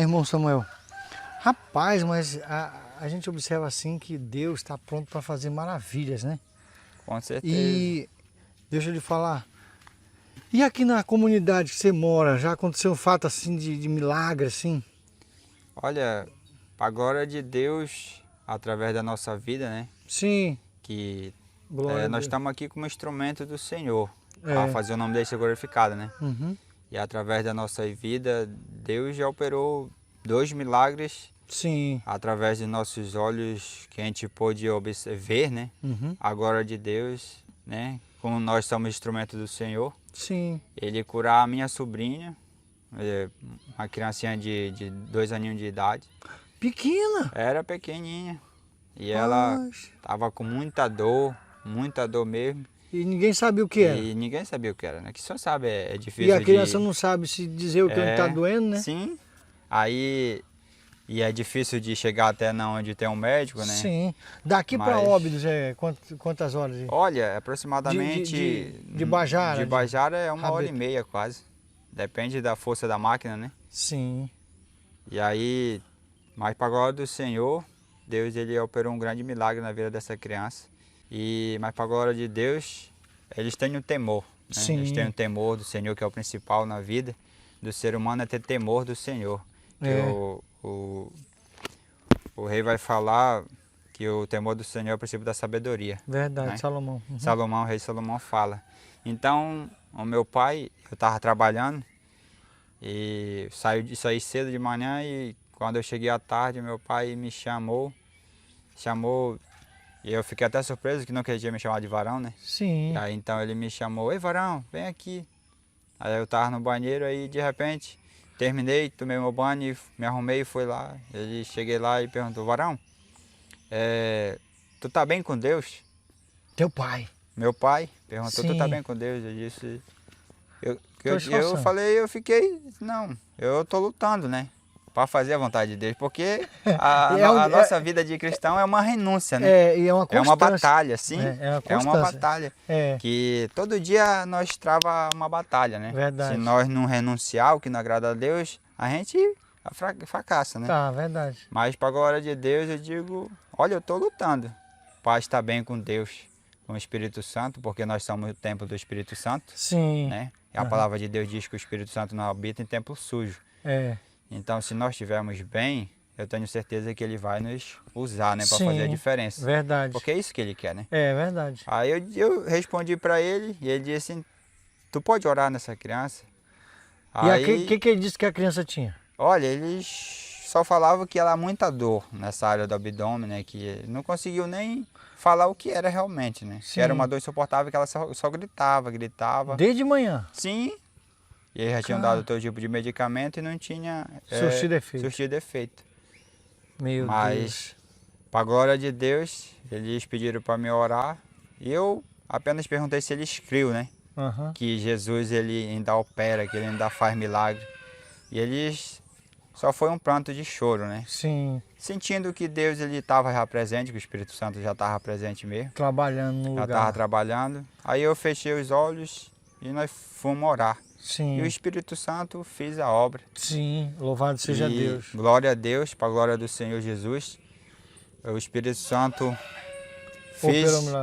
Irmão Samuel, rapaz, mas a gente observa assim que Deus está pronto para fazer maravilhas, né? Com certeza. E deixa eu lhe falar, e aqui na comunidade que você mora, já aconteceu um fato assim de milagre, assim? Olha, a glória de Deus, através da nossa vida, né? Sim, Que glória a nós Deus. estamos aqui como instrumento do Senhor, para É. fazer o nome dele ser glorificado, né? Uhum. E através da nossa vida, Deus já operou 2 milagres Sim. através de nossos olhos que a gente pôde ver, né? Uhum. A glória de Deus, né? Como nós somos instrumento do Senhor, Sim. Ele curar a minha sobrinha, uma criancinha de 2 aninhos de idade. Pequena. Era pequenininha e ela Mas... estava com muita dor mesmo. E ninguém sabia o que era. E ninguém sabia o que era, né? Que só sabe, é E difícil a criança de... não sabe se dizer o que está doendo, né? Sim, aí... E é difícil de chegar até onde tem um médico, né? Sim. Daqui para Mas- Óbidos, quantas horas? Olha, aproximadamente... De Bajara? De Bajara é 1 hora e Rabeta. meia quase. Depende da força da máquina, né? Sim. E aí, mas para a glória do Senhor, Deus ele operou um grande milagre na vida dessa criança. Mas para a glória de Deus, eles têm o temor. Né? Sim. Eles têm o temor do Senhor, que é o principal na vida do ser humano, é ter temor do Senhor. Que É. o rei vai falar que o temor do Senhor é o princípio da sabedoria. Verdade, Né? Salomão. Uhum. Salomão, o rei Salomão fala. Então, o meu pai, eu estava trabalhando e saí cedo de manhã e quando eu cheguei à tarde, meu pai me chamou e eu fiquei até surpreso que não queria me chamar de varão, né? Sim. E aí então ele me chamou, ei varão, vem aqui. Aí eu estava no banheiro aí de repente terminei, tomei meu banho, me arrumei e fui lá. Cheguei lá e perguntou, varão, tu tá bem com Deus? Teu pai. Meu pai perguntou, tu tá Sim. bem com Deus? Eu disse, Tô eu esforçando. falei, eu fiquei, não, eu tô lutando, né? Para fazer a vontade de Deus, porque a nossa vida de cristão é uma renúncia, né? E é uma É constância. uma batalha, sim. É uma É uma constância. batalha. É. Que todo dia nós trava uma batalha, né? Verdade. Se nós não renunciar o que não agrada a Deus, a gente fracassa, né? Tá, verdade. Mas para a glória de Deus eu digo, olha, eu estou lutando para estar bem com Deus, com o Espírito Santo, porque nós somos o templo do Espírito Santo, Sim. né? E a palavra de Deus diz que o Espírito Santo não habita em templo sujo. É. Então, se nós estivermos bem, eu tenho certeza que Ele vai nos usar, né? Para Sim, fazer a diferença. Verdade. Porque é isso que Ele quer, né? É verdade. Aí eu respondi para ele e ele disse assim, tu pode orar nessa criança? E Aí, o que ele disse que a criança tinha? olha, eles só falavam que ela há muita dor nessa área do abdômen, né? Que ele não conseguiu nem falar o que era realmente, né? Sim. Que era uma dor insuportável que ela só gritava. Desde manhã? Sim. E eles já tinham dado todo tipo de medicamento e não tinha surtido efeito. Meu Mas, Deus. para a glória de Deus, eles pediram para me orar e eu apenas perguntei se eles criam, né? Uhum. Que Jesus ele ainda opera, que ele ainda faz milagre. E eles só foi um pranto de choro, né? Sim. Sentindo que Deus ele estava já presente, que o Espírito Santo já estava presente mesmo. Trabalhando no Já lugar. estava trabalhando. Aí eu fechei os olhos e nós fomos orar. Sim. E o Espírito Santo fez a obra. Sim. Louvado seja E Deus. glória a Deus, para a glória do Senhor Jesus. O Espírito Santo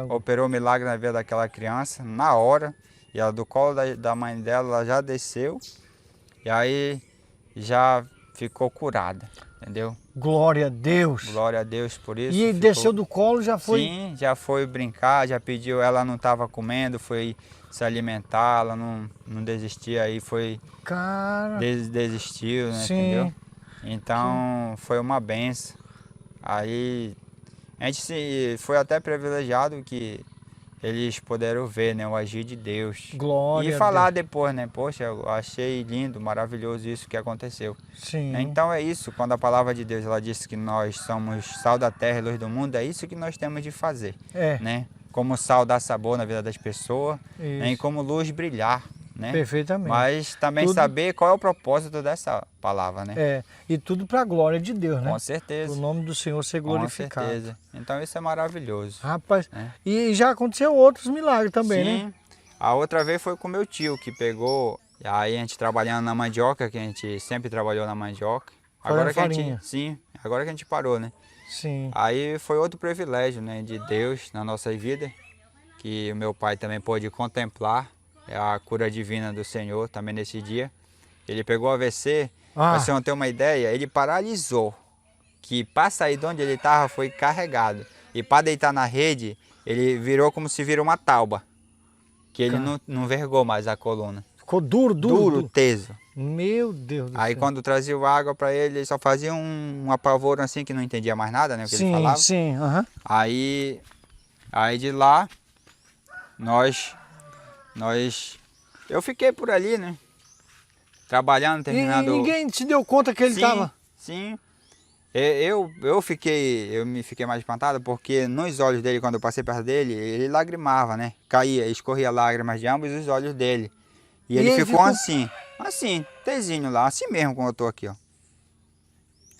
operou milagre na vida daquela criança, na hora. E ela do colo da mãe dela, ela já desceu. E aí já ficou curada, entendeu? Glória a Deus. Glória a Deus por isso. E desceu do colo já foi? Sim, já foi brincar, já pediu, ela não estava comendo, foi se alimentar, ela não desistia, aí foi... Cara. Desistiu, né, Sim. entendeu? Então foi uma benção. Aí a gente foi até privilegiado que eles puderam ver, né, o agir de Deus. Glória E a falar Deus. depois, né, poxa, eu achei lindo, maravilhoso isso que aconteceu. Sim. Então é isso, quando a palavra de Deus ela disse que nós somos sal da terra e luz do mundo, é isso que nós temos de fazer, né? Como sal dar sabor na vida das pessoas, né? E como luz brilhar, né? Perfeitamente. Mas também saber qual é o propósito dessa palavra, né? E tudo para a glória de Deus, né? Com certeza. O nome do Senhor ser glorificado. Com certeza. Então isso é maravilhoso. Rapaz, né? E já aconteceu outros milagres também, Sim. né? A outra vez foi com meu tio, que pegou, aí a gente trabalhando na mandioca, que a gente sempre trabalhou na mandioca. Agora que a gente, sim, agora que a gente parou, né? Sim. Aí foi outro privilégio, né, de Deus na nossa vida, que o meu pai também pôde contemplar a cura divina do Senhor também nesse dia. Ele pegou o AVC, para você não ter uma ideia, ele paralisou, que para sair de onde ele estava foi carregado. E para deitar na rede, ele virou como se vira uma tauba, que ele não vergou mais a coluna. Ficou duro, teso. Meu Deus do céu. Aí quando trazia água para ele, ele só fazia um apavoro assim, que não entendia mais nada, né, o que ele falava. Sim, aham. Aí de lá, eu fiquei por ali, né, trabalhando, terminando... E ninguém se deu conta que ele estava... Sim, eu me fiquei mais espantado, porque nos olhos dele, quando eu passei perto dele, ele lagrimava, né, escorria lágrimas de ambos os olhos dele. E ele ficou assim, tezinho lá, assim mesmo como eu tô aqui, ó.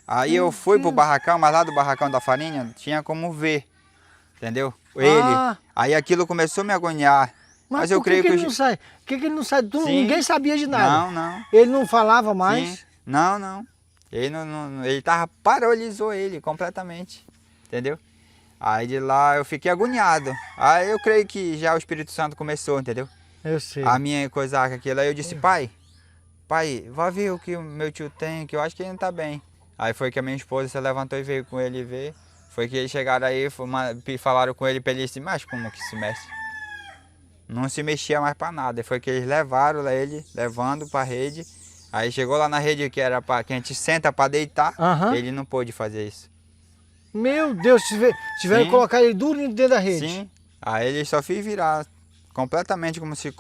Aí eu fui pro barracão, mas lá do barracão da farinha tinha como ver, entendeu? Ele. Aí aquilo começou a me agoniar. Mas eu creio que ele não sai? Por que ele não sai? Ninguém sabia de nada. Não. Ele não falava mais? Sim. Não. Ele paralisou ele completamente, entendeu? Aí de lá eu fiquei agoniado. Aí eu creio que já o Espírito Santo começou, entendeu? Eu sei. A minha coisa, aquilo. Aí eu disse, pai, vai ver o que o meu tio tem, que eu acho que ele não tá bem. Aí foi que a minha esposa se levantou e veio com ele ver. Foi que eles chegaram aí, falaram com ele para ele, disse, mas como que se mexe? Não se mexia mais para nada. E foi que eles levaram ele, levando para a rede. Aí chegou lá na rede que era para que a gente senta para deitar, ele não pôde fazer isso. Meu Deus, tiveram que colocar ele duro dentro da rede. Sim, aí ele só fez virar completamente como se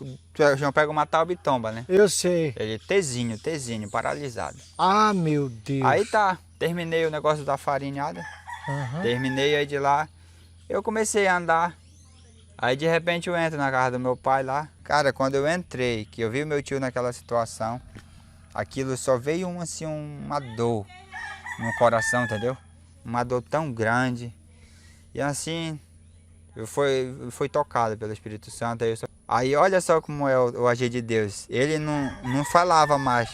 pega uma tábua e tomba, né? Eu sei. Ele tezinho, paralisado. Ah, meu Deus. Aí tá, terminei o negócio da farinhada. Terminei aí de lá. Eu comecei a andar. Aí de repente eu entro na casa do meu pai lá. Cara, quando eu entrei, que eu vi meu tio naquela situação, aquilo só veio uma dor no coração, entendeu? Uma dor tão grande. E assim, eu fui tocado pelo Espírito Santo. Aí olha só como é o agir de Deus. Ele não falava mais,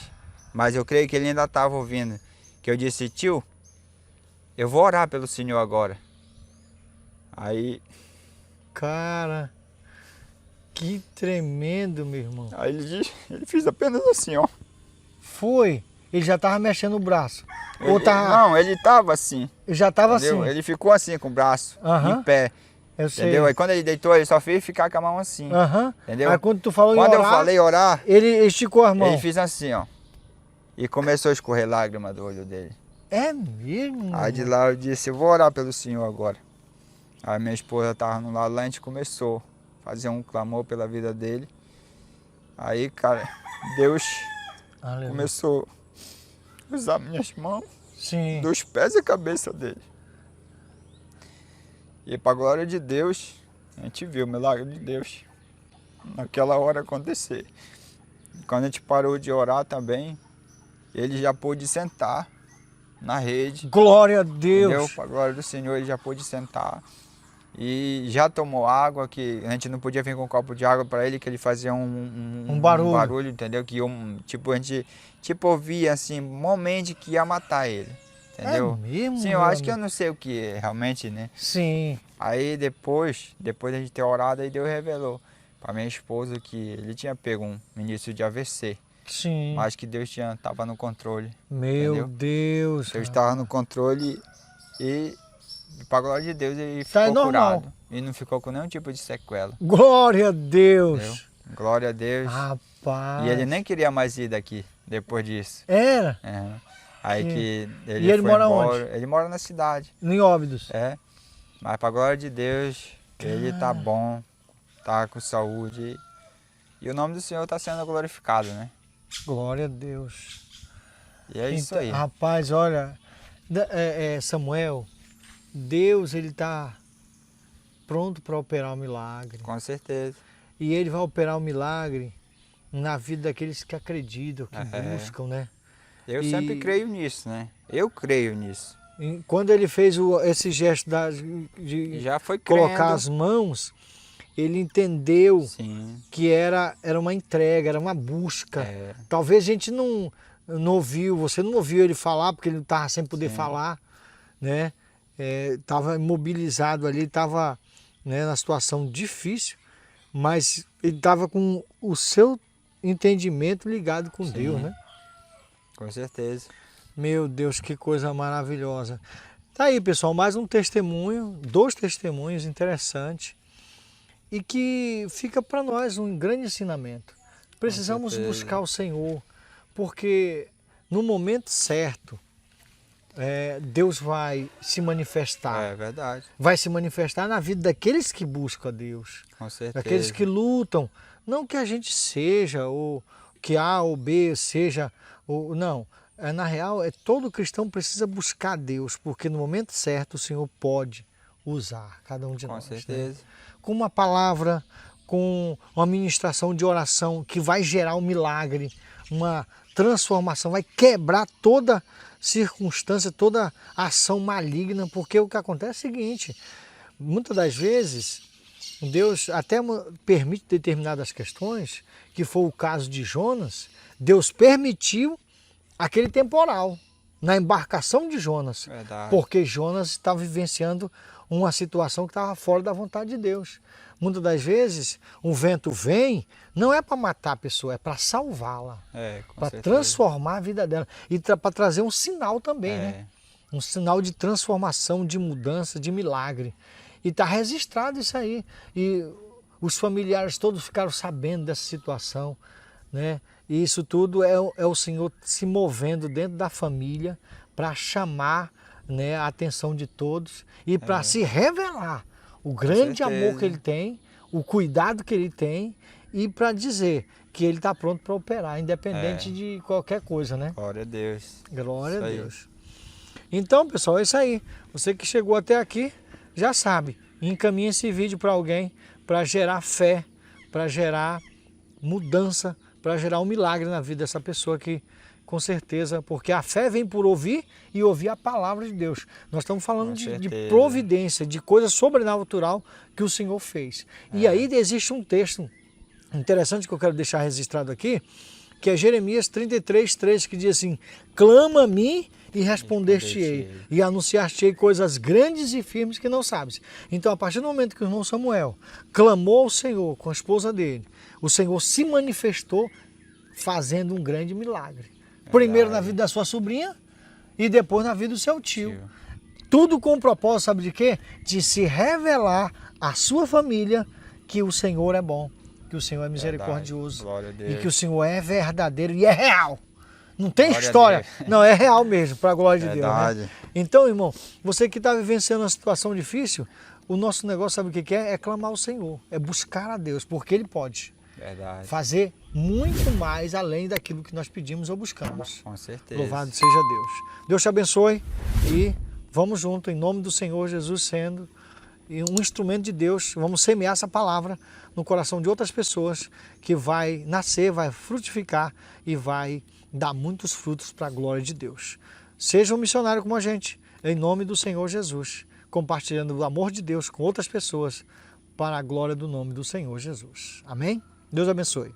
mas eu creio que ele ainda estava ouvindo. Que eu disse, tio, eu vou orar pelo senhor agora. Aí... Cara, que tremendo, meu irmão. Aí ele fez apenas assim, ó. Foi? Ele já estava mexendo o braço? Não, ele estava assim. Ele já estava assim? Ele ficou assim com o braço, em pé. Eu sei. Entendeu? Aí quando ele deitou, ele só fez ficar com a mão assim. Entendeu? Aí quando tu falou quando em orar, eu falei orar, ele esticou as mãos. Ele fez assim, ó. E começou a escorrer lágrima do olho dele. É mesmo? Aí de lá eu disse, eu vou orar pelo senhor agora. Aí minha esposa estava no lado lá, a gente começou a fazer um clamor pela vida dele. Aí, cara, Deus começou a usar minhas mãos, dos pés e a cabeça dele. E para a glória de Deus, a gente viu o milagre de Deus naquela hora acontecer. Quando a gente parou de orar também, ele já pôde sentar na rede. Glória a Deus! Entendeu? Para a glória do Senhor, ele já pôde sentar. E já tomou água, que a gente não podia vir com um copo de água para ele, que ele fazia um barulho, entendeu? Que a gente ouvia assim, um momento que ia matar ele, entendeu? É mesmo? Sim, eu acho que eu não sei o que é, realmente, né? Sim. Aí depois da gente ter orado, aí Deus revelou para minha esposa que ele tinha pego um início de AVC. Sim. Mas que Deus estava no controle. Meu entendeu? Deus. Deus estava no controle e... Para a glória de Deus, ele ficou curado. E não ficou com nenhum tipo de sequela. Glória a Deus! Entendeu? Glória a Deus. Rapaz! E ele nem queria mais ir daqui, depois disso. Era? Aí que ele E ele foi mora embora. onde? Ele mora na cidade. Em Óbidos? Mas para a glória de Deus, ele tá bom, tá com saúde. E o nome do Senhor está sendo glorificado, né? Glória a Deus. E é isso aí. Rapaz, olha, Samuel... Deus, ele está pronto para operar o milagre. Com certeza. E ele vai operar o milagre na vida daqueles que acreditam, que buscam, né? Eu sempre creio nisso, né? Eu creio nisso. Quando ele fez esse gesto de já foi colocar as mãos, ele entendeu que era uma entrega, era uma busca. Talvez a gente não não ouviu, você não ouviu ele falar porque ele não estava sem poder Sim. falar, né? Estava imobilizado ali, estava, né, na situação difícil, mas ele estava com o seu entendimento ligado com Sim. Deus, né? Com certeza. Meu Deus, que coisa maravilhosa. Tá aí, pessoal, mais um testemunho, 2 testemunhos interessantes e que fica para nós um grande ensinamento. Precisamos buscar o Senhor, porque no momento certo, Deus vai se manifestar. É verdade. Vai se manifestar na vida daqueles que buscam a Deus. Com certeza. Daqueles que lutam. Não que a gente seja, ou que A ou B seja, ou não. Na real, todo cristão precisa buscar a Deus, porque no momento certo o Senhor pode usar cada um de nós. Com certeza. Né? Com uma palavra, com uma ministração de oração que vai gerar um milagre, uma transformação, vai quebrar toda circunstância, toda ação maligna, porque o que acontece é o seguinte, muitas das vezes Deus até permite determinadas questões, que foi o caso de Jonas, Deus permitiu aquele temporal na embarcação de Jonas, Verdade. porque Jonas estava vivenciando uma situação que estava fora da vontade de Deus. Muitas das vezes o vento vem, não é para matar a pessoa, é para salvá-la, para transformar a vida dela e para trazer um sinal também, né? Um sinal de transformação, de mudança, de milagre. E está registrado isso aí. E os familiares todos ficaram sabendo dessa situação, né? E isso tudo é o Senhor se movendo dentro da família para chamar, né, a atenção de todos e para se revelar o grande amor que ele tem, o cuidado que ele tem e para dizer que ele está pronto para operar, independente de qualquer coisa, né? Glória a Deus. Glória a Deus. Então, pessoal, é isso aí. Você que chegou até aqui, já sabe, encaminhe esse vídeo para alguém para gerar fé, para gerar mudança, para gerar um milagre na vida dessa pessoa que, com certeza, porque a fé vem por ouvir e ouvir a palavra de Deus. Nós estamos falando de providência, de coisa sobrenatural que o Senhor fez. E aí existe um texto interessante que eu quero deixar registrado aqui, que é Jeremias 33:3, que diz assim: clama a mim e respondeste-ei, e anunciaste-ei coisas grandes e firmes que não sabes. Então, a partir do momento que o irmão Samuel clamou ao Senhor com a esposa dele, o Senhor se manifestou fazendo um grande milagre. Primeiro na vida da sua sobrinha e depois na vida do seu tio. Tudo com o propósito, sabe de quê? De se revelar à sua família que o Senhor é bom, que o Senhor é misericordioso e que o Senhor é verdadeiro e é real. Não tem história, não, é real mesmo, para a glória de Deus. Né? Então, irmão, você que está vivenciando uma situação difícil, o nosso negócio, sabe o que é? É clamar ao Senhor, é buscar a Deus, porque Ele pode fazer muito mais além daquilo que nós pedimos ou buscamos. Com certeza. Louvado seja Deus. Deus te abençoe e vamos junto, em nome do Senhor Jesus, sendo um instrumento de Deus, vamos semear essa palavra no coração de outras pessoas, que vai nascer, vai frutificar e vai dar muitos frutos para a glória de Deus. Seja um missionário como a gente, em nome do Senhor Jesus, compartilhando o amor de Deus com outras pessoas para a glória do nome do Senhor Jesus. Amém? Deus abençoe.